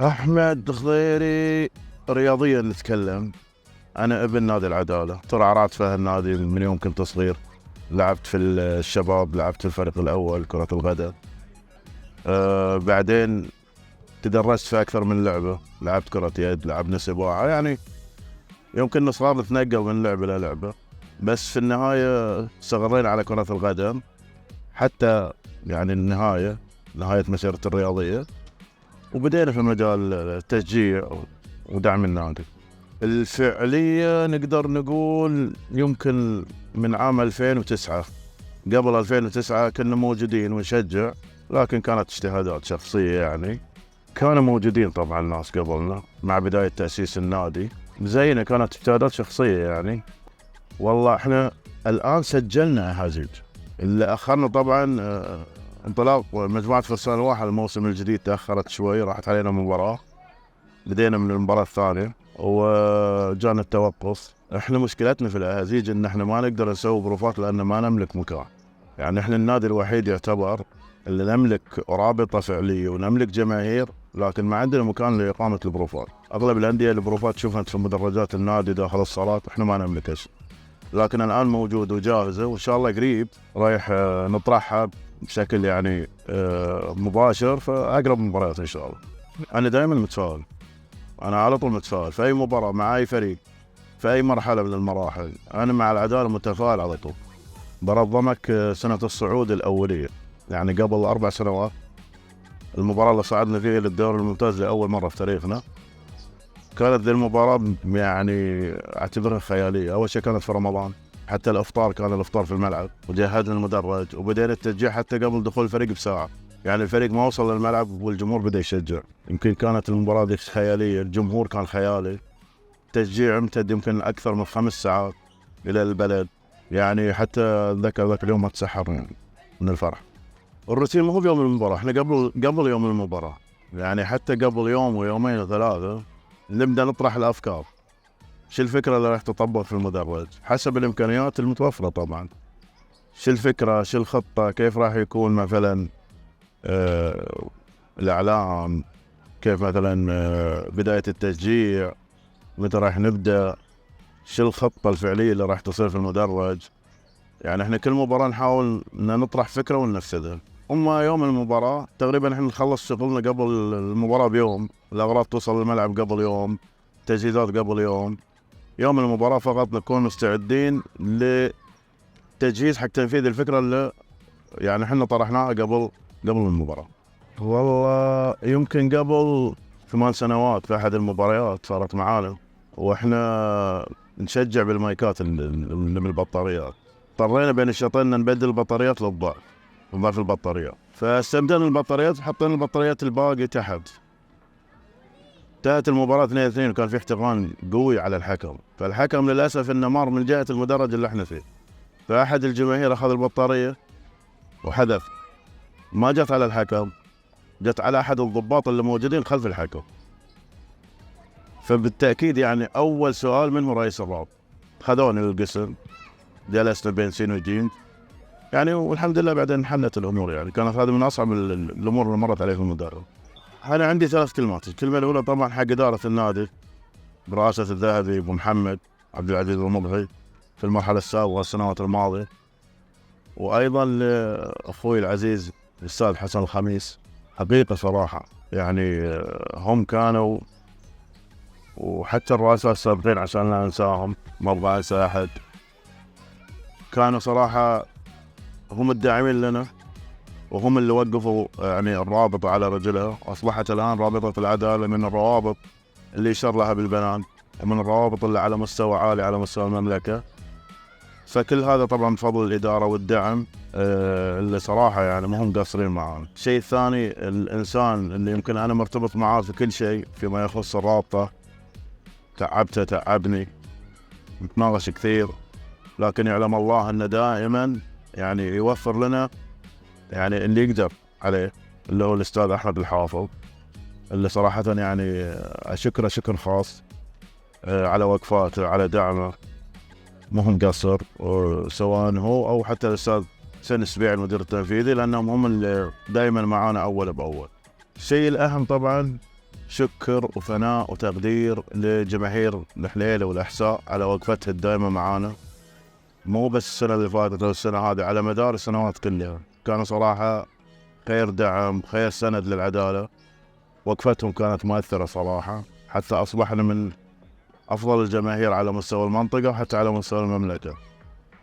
أحمد خضيري. رياضيا نتكلم، أنا ابن نادي العدالة، ترعرعت في هالنادي من يوم كنت صغير. لعبت في الشباب، لعبت في الفريق الأول كرة القدم. بعدين تدرجت في أكثر من لعبة، لعبت كرة يد، لعبنا سباحة، يعني يمكن صغار نتنقل من لعبة للعبة، بس في النهاية استقرينا على كرة القدم حتى يعني نهاية مسيرتي الرياضية، وبدينا في مجال التشجيع ودعم النادي. الفعلية نقدر نقول يمكن من عام 2009. قبل 2009 كنا موجودين ونشجع، لكن كانت اجتهادات شخصية، يعني كانوا موجودين طبعا ناس قبلنا مع بداية تأسيس النادي زينا، كانت اجتهادات شخصية يعني. والله احنا الآن سجلنا أهازيج، اللي أخرنا طبعا انطلاق مجموعة فرسان الواحة. الموسم الجديد تأخرت شوي، راحت علينا مباراة، بدينا من المباراة الثانية وجانا التوقف. احنا مشكلتنا في الأهازيج ان احنا ما نقدر نسوي بروفات لأن ما نملك مكان. يعني احنا النادي الوحيد يعتبر اللي نملك رابطة فعلية ونملك جماهير، لكن ما عندنا مكان لإقامة البروفات. أغلب الأندية البروفات تشوفها في مدرجات النادي داخل الصالات، احنا ما نملكش، لكن الآن موجود وجاهزة، وإن شاء الله قريب رايح نطرحها بشكل يعني مباشر في أقرب مباريات إن شاء الله. أنا دائما متفائل، أنا على طول متفائل في أي مباراة مع أي فريق في أي مرحلة من المراحل. أنا مع العدالة متفائل على طول. برضمك سنة الصعود الأولية، يعني قبل 4 سنوات، المباراة اللي صعدنا فيها للدوري الممتاز لأول مرة في تاريخنا، كانت ذي المباراة يعني أعتبرها خيالية. أول شيء كانت في رمضان، حتى الإفطار كان الإفطار في الملعب، وجهزنا المدرج وبدينا التشجيع حتى قبل دخول الفريق بساعة. يعني الفريق ما وصل للملعب والجمهور بدأ يشجع. يمكن كانت المباراة دي خيالية، الجمهور كان خيالي، تشجيع امتد يمكن أكثر من 5 ساعات إلى البلد. يعني حتى ذاك اليوم ما تسحر يعني من الفرح. الروتين ما هو بيوم المباراة، احنا قبل يوم المباراة، يعني حتى قبل يوم ويومين وثلاثة نبدأ نطرح الأفكار. شو الفكرة اللي راح تطبق في المدرج حسب الإمكانيات المتوفرة طبعا؟ شو الفكرة، شو الخطة، كيف راح يكون مثلا الإعلام، كيف مثلا بداية التشجيع، متى راح نبدأ، شو الخطة الفعلية اللي راح تصير في المدرج. يعني احنا كل مباراة نحاول ان نطرح فكرة وننفذها. اما يوم المباراة تقريبا احنا نخلص شغلنا قبل المباراة بيوم، الاغراض توصل الملعب قبل يوم، تجهيزات قبل يوم. يوم المباراة فقط نكون مستعدين لتجهيز حق تنفيذ الفكرة اللي يعني احنا طرحناها قبل المباراة. والله يمكن قبل 8 سنوات في احد المباريات صارت معانا واحنا نشجع بالمايكات اللي من البطاريات، اضطرينا بين الشوطين نبدل البطاريات للضعف، نضاف البطاريات، فاستبدلنا البطاريات وحطينا البطاريات الباقي تحت. انتهت المباراة 2-2 وكان في احتقان قوي على الحكم، فالحكم للأسف انه مر من جهة المدرج اللي احنا فيه، فأحد الجماهير أخذ البطارية وحذف، ما جت على الحكم، جت على أحد الضباط اللي موجودين خلف الحكم. فبالتأكيد يعني أول سؤال منه رئيس الرابط، خذوني للقسم، جلسنا بين سين وجيم يعني، والحمد لله بعدين حلت الأمور. يعني كانت هذه من أصعب الأمور اللي مرت عليه في المدرب. أنا عندي 3 كلمات. الكلمة الأولى طبعا حق إدارة النادي برئاسة الذهبي أبو محمد عبد العزيز المضحي في المرحلة السابقة السنوات الماضية، وأيضا لأخوي العزيز الأستاذ حسن الخميس. حقيقة صراحة يعني هم كانوا، وحتى الرؤساء السابقين عشان لا ننساهم، ما أبغى أنسى أحد، كانوا صراحة هم الداعمين لنا، وهم اللي وقفوا يعني الرابطة على رجلها. أصبحت الآن رابطة العدالة من الروابط اللي يشار لها بالبنان، من الروابط اللي على مستوى عالي على مستوى المملكة. فكل هذا طبعا بفضل الإدارة والدعم اللي صراحة يعني ما هم قاصرين معانا. الشيء الثاني، الإنسان اللي يمكن أنا مرتبط معاه في كل شيء فيما يخص الرابطة، تعبته تعبني، نتناقش كثير، لكن يعلم الله أنه دائما يعني يوفر لنا يعني اللي يقدر عليه، اللي هو الأستاذ أحمد الحافظ، اللي صراحة يعني أشكره شكر خاص على وقفاته، على دعمه، مو مقصر، سواء هو أو حتى الأستاذ سن السبيعي المدير التنفيذي، لأنهم هم اللي دائما معانا أول بأول. الشيء الأهم طبعا شكر وثناء وتقدير لجماهير الحليلة والأحساء على وقفتها الدائمة معانا، مو بس السنة اللي فاتت أو السنة هذه، على مدار السنوات كلها كانوا صراحة خير دعم، خير سند للعدالة. وقفتهم كانت مؤثرة صراحة، حتى أصبحنا من أفضل الجماهير على مستوى المنطقة وحتى على مستوى المملكة.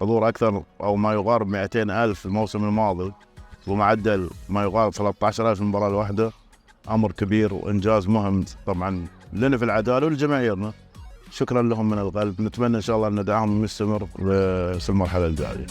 حضور أكثر أو ما يقارب 200,000 الموسم الماضي، ومعدل ما يقارب 13,000 المباراة الواحدة، أمر كبير وإنجاز مهم طبعا لنا في العدالة ولجماهيرنا. شكرا لهم من القلب، نتمنى إن شاء الله أن دعمهم يستمر في المرحلة الجاية.